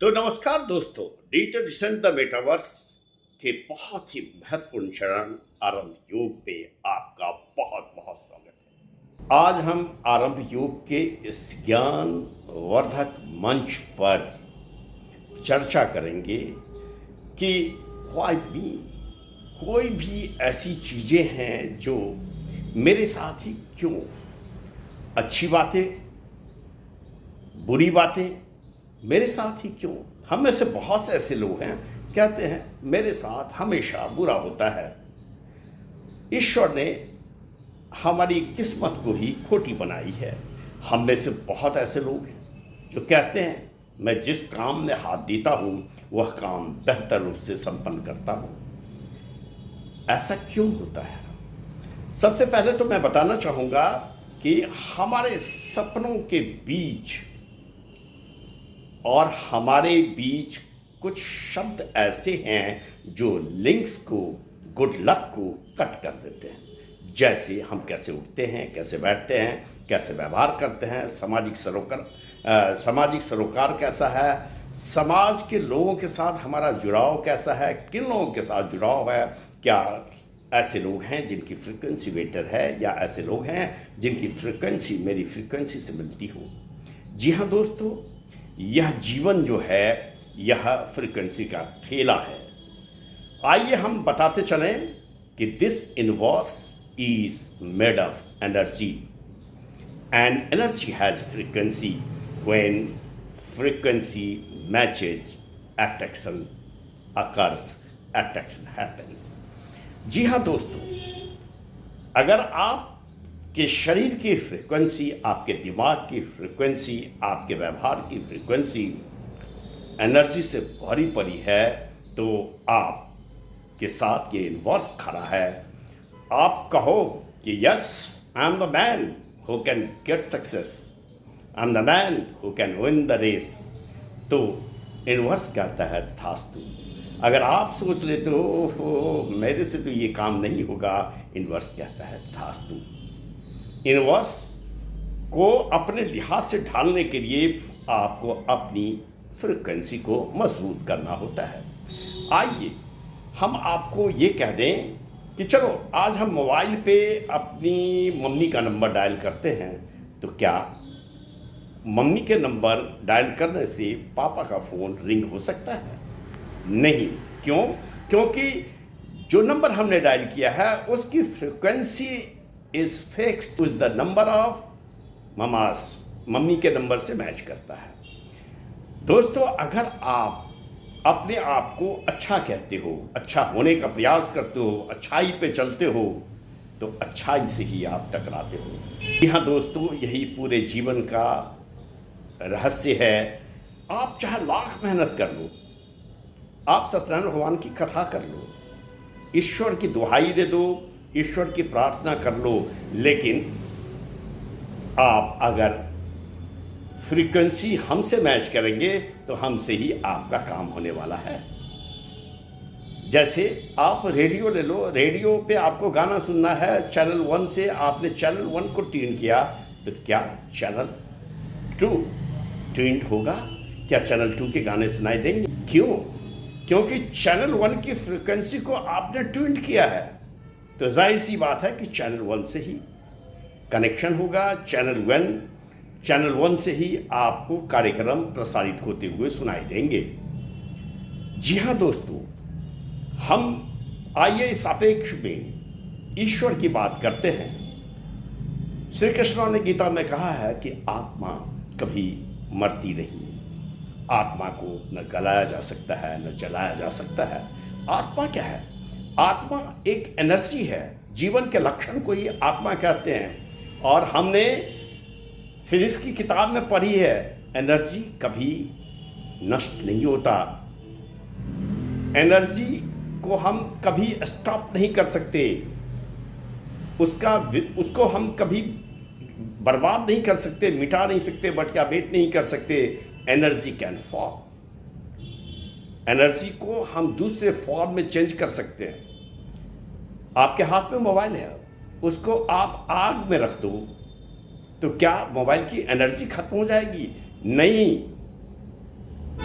तो नमस्कार दोस्तों, डिजिटल डिसेंट द मेटावर्स के बहुत ही महत्वपूर्ण चरण आरंभ योग पे आपका बहुत बहुत स्वागत है। आज हम आरंभ योग के इस ज्ञान वर्धक मंच पर चर्चा करेंगे कि व्हाई मी, कोई भी ऐसी चीजें हैं जो मेरे साथ ही क्यों, अच्छी बातें, बुरी बातें मेरे साथ ही क्यों। हम में से बहुत से ऐसे लोग हैं कहते हैं मेरे साथ हमेशा बुरा होता है। ईश्वर ने हमारी किस्मत को ही खोटी बनाई है। हम में से बहुत ऐसे लोग हैं जो कहते हैं मैं जिस काम में हाथ देता हूं वह काम बेहतर रूप से संपन्न करता हूं। ऐसा क्यों होता है? सबसे पहले तो मैं बताना चाहूंगा कि हमारे सपनों के बीच और हमारे बीच कुछ शब्द ऐसे हैं जो लिंक्स को, गुड लक को कट कर देते हैं। जैसे हम कैसे उठते हैं, कैसे बैठते हैं, कैसे व्यवहार करते हैं, सामाजिक सरोकार कैसा है, समाज के लोगों के साथ हमारा जुड़ाव कैसा है, किन लोगों के साथ जुड़ाव है, क्या ऐसे लोग हैं जिनकी फ्रीक्वेंसी बेटर है या ऐसे लोग हैं जिनकी फ्रीक्वेंसी मेरी फ्रीक्वेंसी से मिलती हो। जी हाँ दोस्तों, यह जीवन जो है यह फ्रीक्वेंसी का खेला है। आइए हम बताते चलें कि this universe is made of energy and energy has frequency. When frequency matches, attraction occurs, attraction happens. जी हाँ दोस्तों, अगर आप कि शरीर की फ्रीक्वेंसी, आपके दिमाग की फ्रीक्वेंसी, आपके व्यवहार की फ्रीक्वेंसी एनर्जी से भरी पड़ी है तो आपके साथ ये यूनिवर्स खड़ा है। आप कहो कि yes, I am the man who can get success, I am the man who can win the race, तो यूनिवर्स कहता है तथास्तु। अगर आप सोच लेते हो मेरे से तो ये काम नहीं होगा, यूनिवर्स कहता है तथास्तु। यूनिवर्स को अपने लिहाज से ढालने के लिए आपको अपनी फ्रीक्वेंसी को मजबूत करना होता है। आइए हम आपको ये कह दें कि चलो आज हम मोबाइल पे अपनी मम्मी का नंबर डायल करते हैं, तो क्या मम्मी के नंबर डायल करने से पापा का फ़ोन रिंग हो सकता है? नहीं। क्यों? क्योंकि जो नंबर हमने डायल किया है उसकी frequency is fixed with the number of Mama's, mummy के नंबर से मैच करता है। दोस्तों, अगर आप अपने आप को अच्छा कहते हो, अच्छा होने का प्रयास करते हो, अच्छाई पे चलते हो, तो अच्छाई से ही आप टकराते हो। जी हाँ दोस्तों, यही पूरे जीवन का रहस्य है। आप चाहे लाख मेहनत कर लो, आप सत्यनारायण भगवान की कथा कर लो, ईश्वर की दुहाई दे दो, ईश्वर की प्रार्थना कर लो, लेकिन आप अगर फ्रीक्वेंसी हमसे मैच करेंगे तो हमसे ही आपका काम होने वाला है। जैसे आप रेडियो ले लो, रेडियो पे आपको गाना सुनना है, चैनल 1 से आपने चैनल 1 को ट्यून किया, तो क्या चैनल 2 ट्यून्ड होगा? क्या चैनल 2 के गाने सुनाई देंगे? क्यों? क्योंकि चैनल 1 की फ्रीक्वेंसी को आपने ट्यून किया है, तो जाहिर सी बात है कि चैनल 1 से ही कनेक्शन होगा। चैनल 1 से ही आपको कार्यक्रम प्रसारित होते हुए सुनाई देंगे। जी हाँ दोस्तों, हम आइए इस सापेक्ष में ईश्वर की बात करते हैं। श्री कृष्ण ने गीता में कहा है कि आत्मा कभी मरती नहीं। आत्मा को न गलाया जा सकता है, न जलाया जा सकता है। आत्मा क्या है? आत्मा एक एनर्जी है। जीवन के लक्षण को ही आत्मा कहते हैं। और हमने फिजिक्स की किताब में पढ़ी है, एनर्जी कभी नष्ट नहीं होता। एनर्जी को हम कभी स्टॉप नहीं कर सकते, उसको हम कभी बर्बाद नहीं कर सकते, मिटा नहीं सकते, बटका-बेट नहीं कर सकते। एनर्जी कैन फॉर्म, एनर्जी को हम दूसरे फॉर्म में चेंज कर सकते हैं। आपके हाथ में मोबाइल है, उसको आप आग में रख दो तो क्या मोबाइल की एनर्जी खत्म हो जाएगी? नहीं,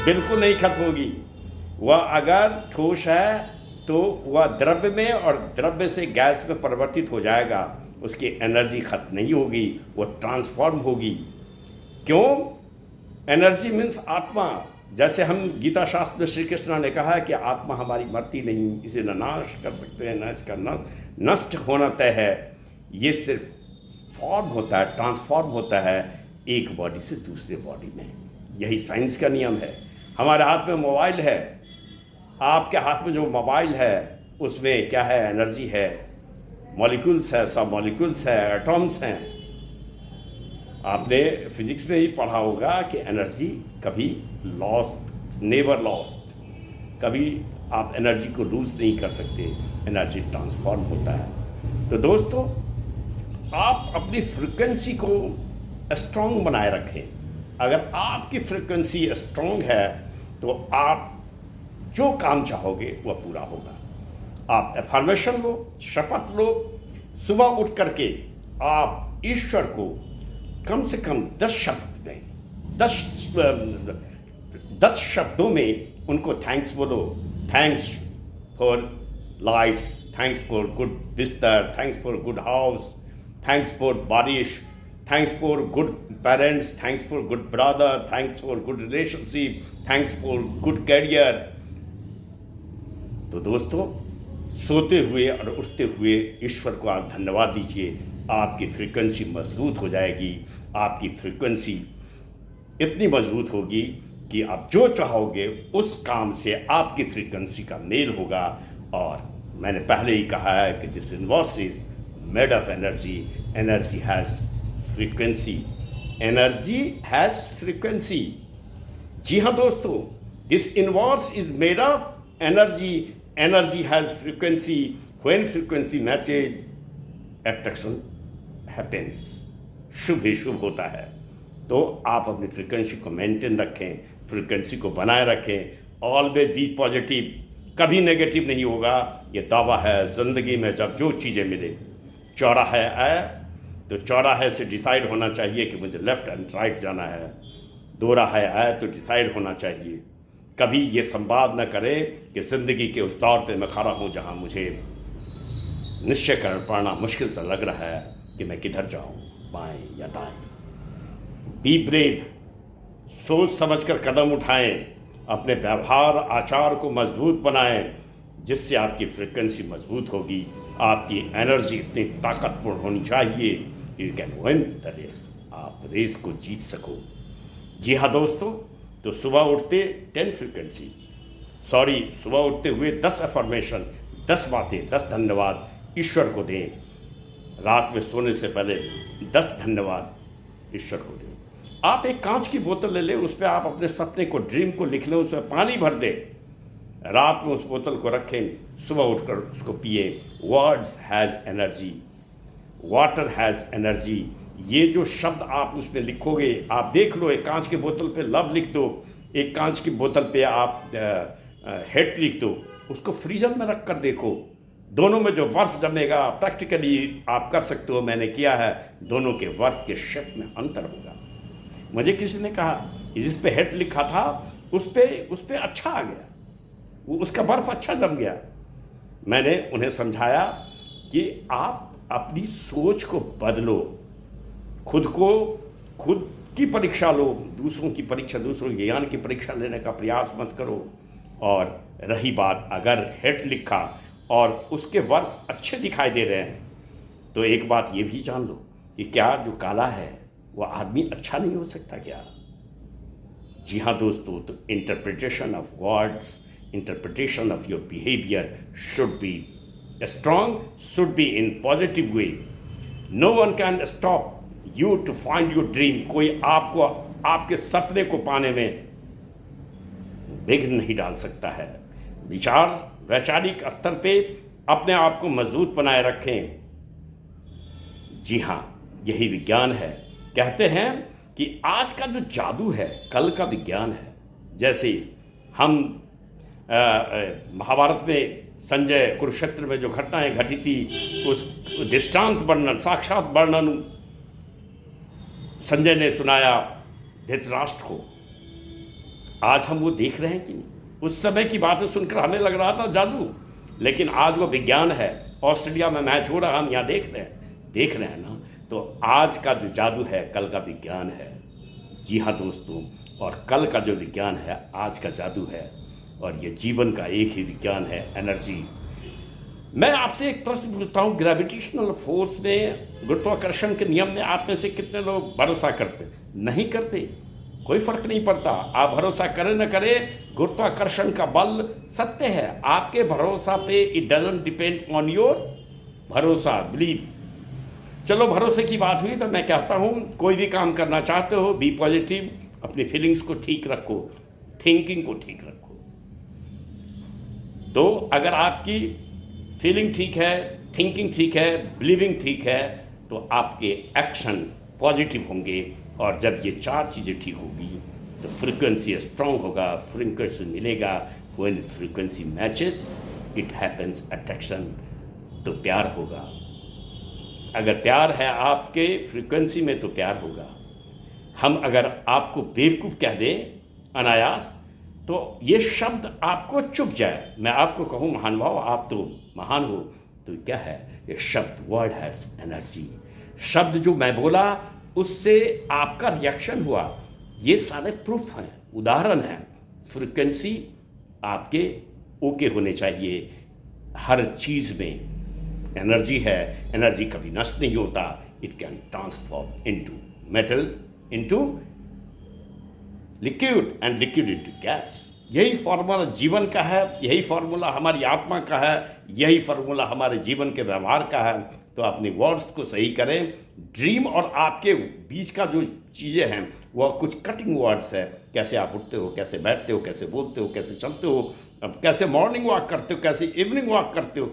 बिल्कुल नहीं खत्म होगी। वह अगर ठोस है तो वह द्रव्य में और द्रव्य से गैस में परिवर्तित हो जाएगा, उसकी एनर्जी खत्म नहीं होगी, वो ट्रांसफॉर्म होगी। क्यों? एनर्जी मीन्स आत्मा। जैसे हम गीता शास्त्र में श्री कृष्ण ने कहा है कि आत्मा हमारी मरती नहीं, इसे न नाश कर सकते हैं, न इसका नष्ट होना तय है। ये सिर्फ फॉर्म होता है, ट्रांसफॉर्म होता है एक बॉडी से दूसरे बॉडी में। यही साइंस का नियम है। हमारे हाथ में मोबाइल है, आपके हाथ में जो मोबाइल है उसमें क्या है? एनर्जी है, मॉलिक्यूल्स है, सब मॉलिक्यूल्स है, एटॉम्स हैं। आपने फिजिक्स में ही पढ़ा होगा कि एनर्जी कभी लॉस्ट, नेवर लॉस्ट, कभी आप एनर्जी को लूज नहीं कर सकते, एनर्जी ट्रांसफॉर्म होता है। तो दोस्तों, आप अपनी फ्रिक्वेंसी को स्ट्रॉन्ग बनाए रखें। अगर आपकी फ्रिक्वेंसी स्ट्रॉन्ग है तो आप जो काम चाहोगे वह पूरा होगा। आप एफर्मेशन लो, शपथ लो, सुबह उठ करके आप ईश्वर को कम से कम 10 शब्द में, 10 शब्दों में उनको थैंक्स बोलो। Thanks for lights, thanks for good बिस्तर, thanks for good house, thanks for बारिश, thanks for good parents, thanks for good brother, thanks for good relationship, thanks for good career. तो दोस्तों, सोते हुए और उठते हुए ईश्वर को आप धन्यवाद दीजिए। आपकी फ्रीक्वेंसी मजबूत हो जाएगी। आपकी फ्रीक्वेंसी इतनी मजबूत होगी कि आप जो चाहोगे उस काम से आपकी फ्रीक्वेंसी का मेल होगा। और मैंने पहले ही कहा है कि this universe is made of energy, energy has frequency, energy has frequency. जी हाँ दोस्तों, this universe is made of energy, energy has frequency. When frequency matches, attraction happens, शुभ ही शुभ होता है। तो आप अपनी फ्रीक्वेंसी को मेंटेन रखें, फ्रीक्वेंसी को बनाए रखें। ऑलवेज बी पॉजिटिव, कभी नेगेटिव नहीं होगा। ये दावा है ज़िंदगी में। जब जो चीज़ें मिले, चौराहे आए तो चौराहे से डिसाइड होना चाहिए कि मुझे लेफ्ट एंड राइट जाना है। दो राहें आए तो डिसाइड होना चाहिए। कभी ये संवाद न करें कि ज़िंदगी के उस दौर पे मैं खड़ा हूँ जहाँ मुझे निश्चय कर पाना मुश्किल सा लग रहा है कि मैं किधर जाऊँ, बाएं या दाएं। बी ब्रेव, सोच समझकर कदम उठाएं, अपने व्यवहार आचार को मजबूत बनाएं, जिससे आपकी फ्रिक्वेंसी मजबूत होगी। आपकी एनर्जी इतनी ताकतवर होनी चाहिए, you can win the race, आप रेस को जीत सको। जी हाँ दोस्तों, तो सुबह उठते 10 फ्रिक्वेंसी, सुबह उठते हुए 10 अफर्मेशन, 10 बातें, 10 धन्यवाद ईश्वर को दें। रात में सोने से पहले 10 धन्यवाद ईश्वर को दें। आप एक कांच की बोतल ले लें, उस पर आप अपने सपने को, ड्रीम को लिख लें, उसमें पानी भर दें, रात में उस बोतल को रखें, सुबह उठकर उसको पिए। Words has energy, water has energy. ये जो शब्द आप उसमें लिखोगे, आप देख लो, एक कांच की बोतल पे लव लिख दो, एक कांच की बोतल पे आप हेट लिख दो, उसको फ्रीजर में रख कर देखो, दोनों में जो बर्फ जमेगा, प्रैक्टिकली आप कर सकते हो, मैंने किया है, दोनों के बर्फ के शेप में अंतर होगा। मुझे किसी ने कहा कि जिस पे हेट लिखा था उस पे अच्छा आ गया, वो उसका बर्फ अच्छा जम गया। मैंने उन्हें समझाया कि आप अपनी सोच को बदलो, खुद की परीक्षा लो, दूसरों की परीक्षा, दूसरों के ज्ञान की परीक्षा लेने का प्रयास मत करो। और रही बात, अगर हेट लिखा और उसके वर्फ अच्छे दिखाई दे रहे हैं, तो एक बात ये भी जान लो कि क्या जो काला है वो आदमी अच्छा नहीं हो सकता क्या? जी हाँ दोस्तों, तो interpretation of words, interpretation of your behaviour should be strong, should be in positive way. No one can stop you to find your dream. कोई आपको, आपके सपने को पाने में विघ्न नहीं डाल सकता है। विचार, वैचारिक स्तर पे अपने आप को मजबूत बनाए रखें। जी हाँ, यही विज्ञान है। कहते हैं कि आज का जो जादू है कल का विज्ञान है। जैसे हम महाभारत में संजय कुरुक्षेत्र में जो घटनाएं घटी थी, उस दृष्टांत वर्णन, साक्षात वर्णन संजय ने सुनाया धृतराष्ट्र को। आज हम वो देख रहे हैं कि नहीं? उस समय की बातें सुनकर हमें लग रहा था जादू, लेकिन आज वो विज्ञान है। ऑस्ट्रेलिया में मैच हो रहा, हम यहाँ देख रहे हैं ना। तो आज का जो जादू है कल का विज्ञान है। जी हाँ दोस्तों, और कल का जो विज्ञान है आज का जादू है, और ये जीवन का एक ही विज्ञान है, एनर्जी। मैं आपसे एक प्रश्न पूछता हूँ, ग्रेविटेशनल फोर्स में, गुरुत्वाकर्षण के नियम में आप में से कितने लोग भरोसा करते? नहीं करते। कोई फर्क नहीं पड़ता, आप भरोसा करें न करें, गुरुत्वाकर्षण का बल सत्य है। आपके भरोसा पे it doesn't depend on your भरोसा, बिलीव। चलो भरोसे की बात हुई तो मैं कहता हूँ, कोई भी काम करना चाहते हो, बी पॉजिटिव, अपनी फीलिंग्स को ठीक रखो, थिंकिंग को ठीक रखो। तो अगर आपकी फीलिंग ठीक है, थिंकिंग ठीक है, बिलीविंग ठीक है, तो आपके एक्शन पॉजिटिव होंगे। और जब ये चार चीज़ें ठीक होगी तो फ्रीक्वेंसी स्ट्रांग होगा, फ्रीक्वेंसी मिलेगा। When frequency matches it happens attraction, तो प्यार होगा। अगर प्यार है आपके फ्रीक्वेंसी में तो प्यार होगा। हम अगर आपको बेवकूफ़ कह दें अनायास, तो ये शब्द आपको चुभ जाए, मैं आपको कहूँ महानुभाव आप तो महान हो, तो क्या है ये शब्द? Word has energy. शब्द जो मैं बोला उससे आपका रिएक्शन हुआ, ये सारे प्रूफ हैं, उदाहरण हैं। फ्रीक्वेंसी आपके ओके होने चाहिए। हर चीज़ में एनर्जी है, एनर्जी कभी नष्ट नहीं होता। It can transform into metal, into liquid, and liquid into gas. यही फॉर्मूला जीवन का है, यही फॉर्मूला हमारी आत्मा का है, यही फॉर्मूला हमारे जीवन के व्यवहार का है। तो अपने वर्ड्स को सही करें। ड्रीम और आपके बीच का जो चीज़ें हैं वह कुछ कटिंग वर्ड्स है। कैसे आप उठते हो, कैसे बैठते हो, कैसे बोलते हो, कैसे चलते हो, कैसे मॉर्निंग वॉक करते हो, कैसे इवनिंग वॉक करते हो,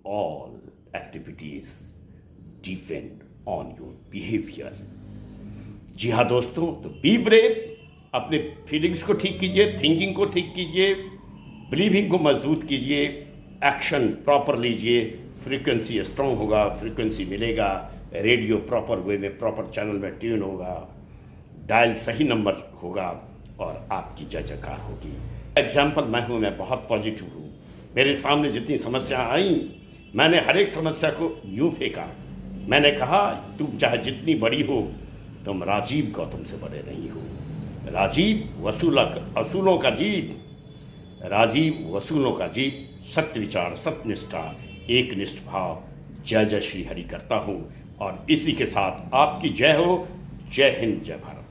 all activities depend on your behaviour. जी हाँ दोस्तों, तो बी ब्रेव, अपने फीलिंग्स को ठीक कीजिए, थिंकिंग को ठीक कीजिए, बिलीविंग को मजबूत कीजिए, एक्शन प्रॉपर लीजिए। फ्रीक्वेंसी स्ट्रांग होगा, फ्रीक्वेंसी मिलेगा, रेडियो प्रॉपर वे में, प्रॉपर चैनल में ट्यून होगा, डायल सही नंबर होगा, और आपकी जय जयकार होगी। एग्जाम्पल मैं हूँ, मैं बहुत पॉजिटिव हूँ। मेरे सामने जितनी समस्या आई, मैंने हर एक समस्या को यूँ फेंका। मैंने कहा तुम चाहे जितनी बड़ी हो, तुम राजीव गौतम से बड़े नहीं हो। राजीव असूलों का जीव, राजीव वसूलों का जीव, सत्य विचार, सत्यनिष्ठा, एक निष्ठ भाव। जय जय श्री हरि करता हूँ, और इसी के साथ आपकी जय हो। जय हिंद, जय भारत।